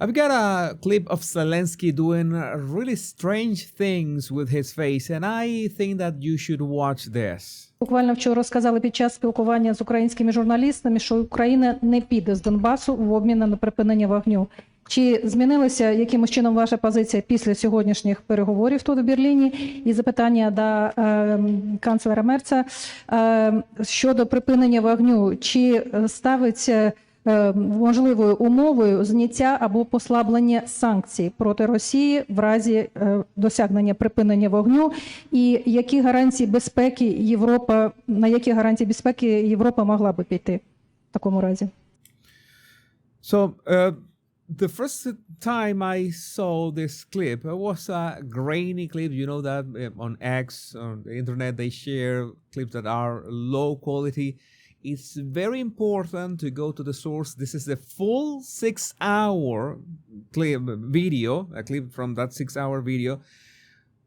I've got a clip of Zelensky doing really strange things with his face, and I think that you should watch this. Буквально вчора сказали під час спілкування з українськими журналістами, що Україна не піде з Донбасу в обмін на припинення вогню. Чи змінилася якимось чином ваша позиція після сьогоднішніх переговорів тут у Берліні? І запитання до канцлера Мерца щодо припинення вогню. Чи ставиться можливою умовою зняття або послаблення санкцій проти Росії в разі досягнення припинення вогню? І які гарантії безпеки на які гарантії безпеки Європа могла би піти в такому разі? The first time I saw this clip, it was a grainy clip. You know that on X, on the internet, they share clips that are low quality. It's very important to go to the source. This is the full 6-hour clip from that 6-hour video.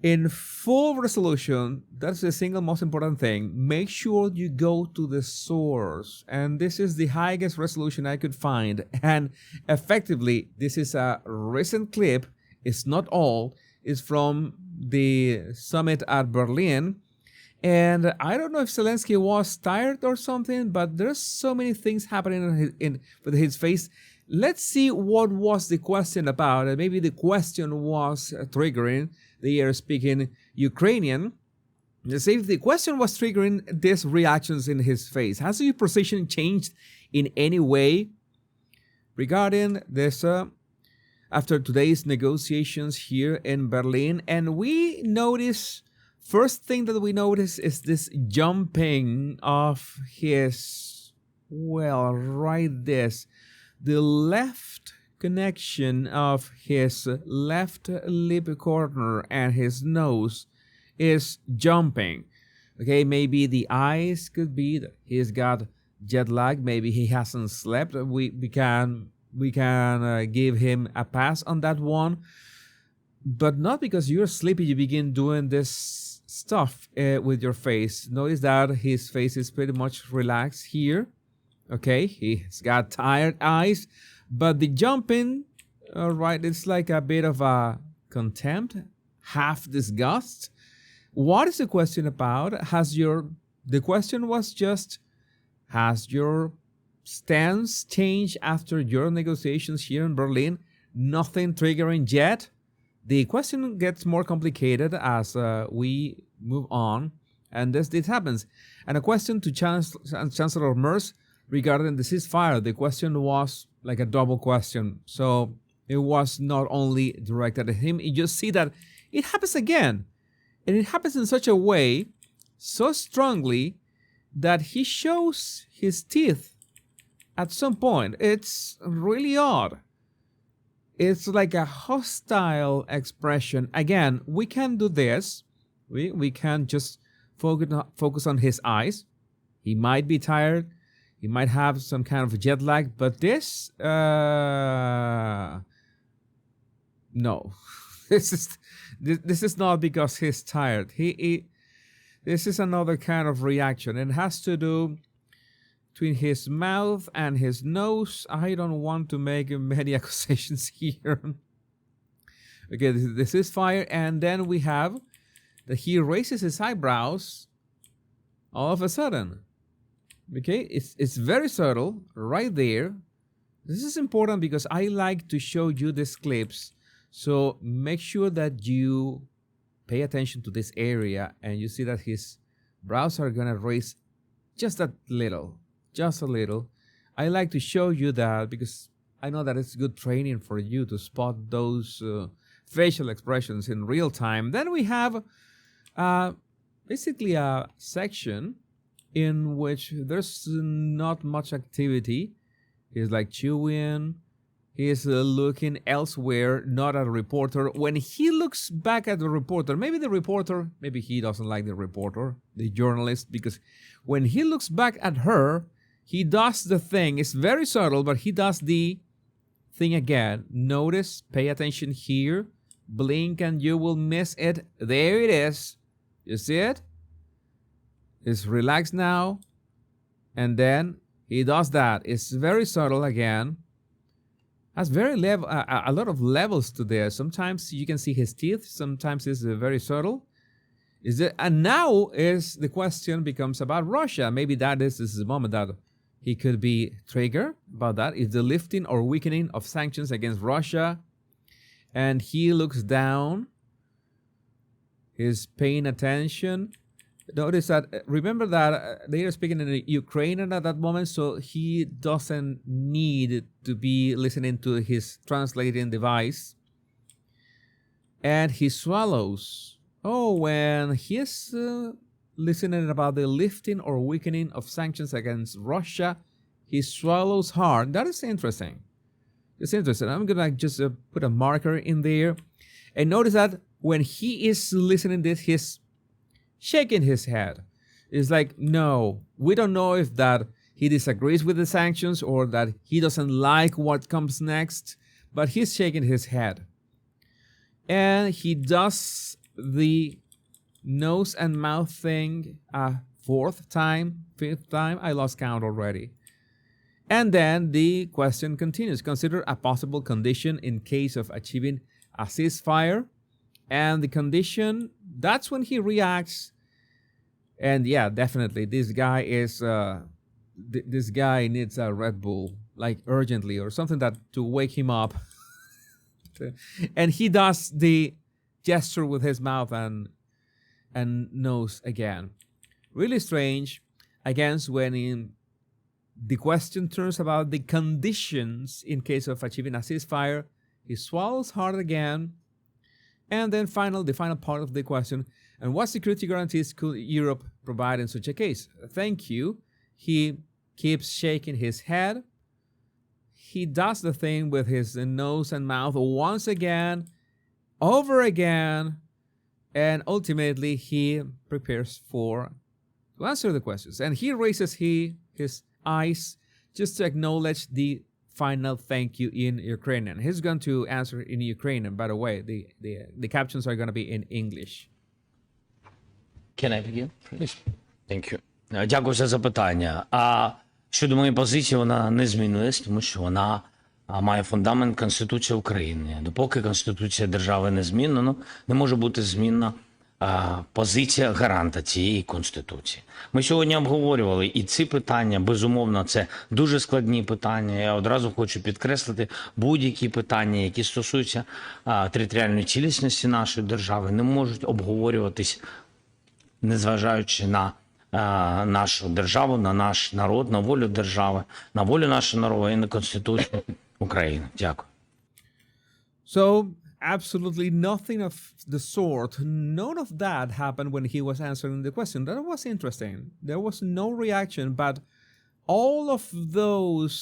In full resolution, that's the single most important thing. Make sure you go to the source. And this is the highest resolution I could find. And effectively, this is a recent clip. It's not all. It's from the summit at Berlin. And I don't know if Zelensky was tired or something, but there's so many things happening with his face. Let's see what was the question about. And maybe the question was triggering. They are speaking Ukrainian. Let's see if the question was triggering these reactions in his face. Has your position changed in any way regarding this after today's negotiations here in Berlin? And we notice, first thing that we notice is this jumping of his, the left connection of his left lip corner and his nose is jumping. Okay, maybe the eyes could be that he's got jet lag. Maybe he hasn't slept. We can give him a pass on that one. But not because you're sleepy, you begin doing this stuff with your face. Notice that his face is pretty much relaxed here. Okay, he's got tired eyes. But the jumping, right, it's like a bit of a contempt, half disgust. What is the question about? The question was just, has your stance changed after your negotiations here in Berlin? Nothing triggering yet? The question gets more complicated as we move on, and this happens. And a question to Chancellor Merz regarding the ceasefire. The question was like a double question. So it was not only directed at him. You just see that it happens again. And it happens in such a way, so strongly, that he shows his teeth at some point. It's really odd. It's like a hostile expression. Again, we can do this. We can just focus on his eyes. He might be tired. He might have some kind of jet lag, but this, no, this is not because he's tired. This is another kind of reaction. It has to do between his mouth and his nose. I don't want to make many accusations here. Okay, this is fire, and then we have that he raises his eyebrows all of a sudden. Okay, it's very subtle right there. This is important because I like to show you these clips. So make sure that you pay attention to this area and you see that his brows are going to raise just a little. I like to show you that because I know that it's good training for you to spot those facial expressions in real time. Then we have basically a section in which there's not much activity. He's like chewing. He's looking elsewhere, not at a reporter. When he looks back at the reporter, maybe he doesn't like the reporter, the journalist, because when he looks back at her, he does the thing. It's very subtle, but he does the thing again. Notice, pay attention here. Blink and you will miss it. There it is. You see it? It's relaxed now. And then he does that. It's very subtle again. has very a lot of levels to this. Sometimes you can see his teeth. Sometimes it's very subtle. And now is the question becomes about Russia. Maybe this is the moment that he could be triggered about that. Is the lifting or weakening of sanctions against Russia? And he looks down. He's paying attention. Notice that, remember that they are speaking in Ukrainian at that moment, so he doesn't need to be listening to his translating device. And he swallows. Oh, when he's listening about the lifting or weakening of sanctions against Russia, he swallows hard. That is interesting. It's interesting. I'm going to just put a marker in there. And notice that when he is listening to this, he's shaking his head. It's like, no, we don't know if that he disagrees with the sanctions or that he doesn't like what comes next, but he's shaking his head. And he does the nose and mouth thing a fourth time, fifth time. I lost count already. And then the question continues. Consider a possible condition in case of achieving a ceasefire. And the condition, that's when he reacts. And yeah, definitely, this guy is this guy needs a Red Bull, like urgently, or something that to wake him up. And he does the gesture with his mouth and nose again. Really strange. Again, when the question turns about the conditions in case of achieving a ceasefire, he swallows hard again. And then the final part of the question, and what security guarantees could Europe provide in such a case? Thank you. He keeps shaking his head. He does the thing with his nose and mouth once again, over again, and ultimately he prepares to answer the questions. And he raises his eyes just to acknowledge the final thank you in Ukrainian. He's going to answer in Ukrainian, by the way. The captions are going to be in English. Can I begin? Please. Thank you. Дякую за запитання. А щодо моєї позиції, вона не змінилась, тому що вона має фундамент Конституції України. Допоки Конституція держави не змінена, не може бути змінна позиція гаранта цієї Конституції. Ми сьогодні обговорювали і ці питання, безумовно, це дуже складні питання. Я одразу хочу підкреслити, будь-які питання, які стосуються територіальної цілісності нашої держави, не можуть обговорюватись, незважаючи на нашу державу, на наш народ, на волю держави, на волю нашого народу і на Конституцію України. Дякую. So, absolutely nothing of the sort, none of that happened when he was answering the question. That was interesting. There was no reaction, but all of those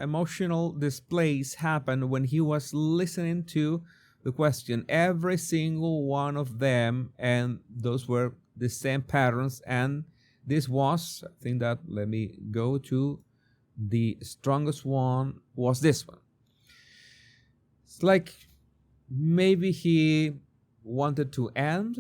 emotional displays happened when he was listening to the question. Every single one of them, and those were the same patterns. And this was, I think that, let me go to the strongest one, was this one. It's like maybe he wanted to end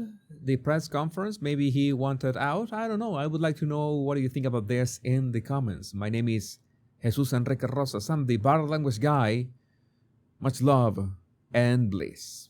the press conference. Maybe he wanted out. I don't know. I would like to know what do you think about this in the comments. My name is Jesus Enrique Rosas. I'm the Bar Language Guy. Much love and bliss.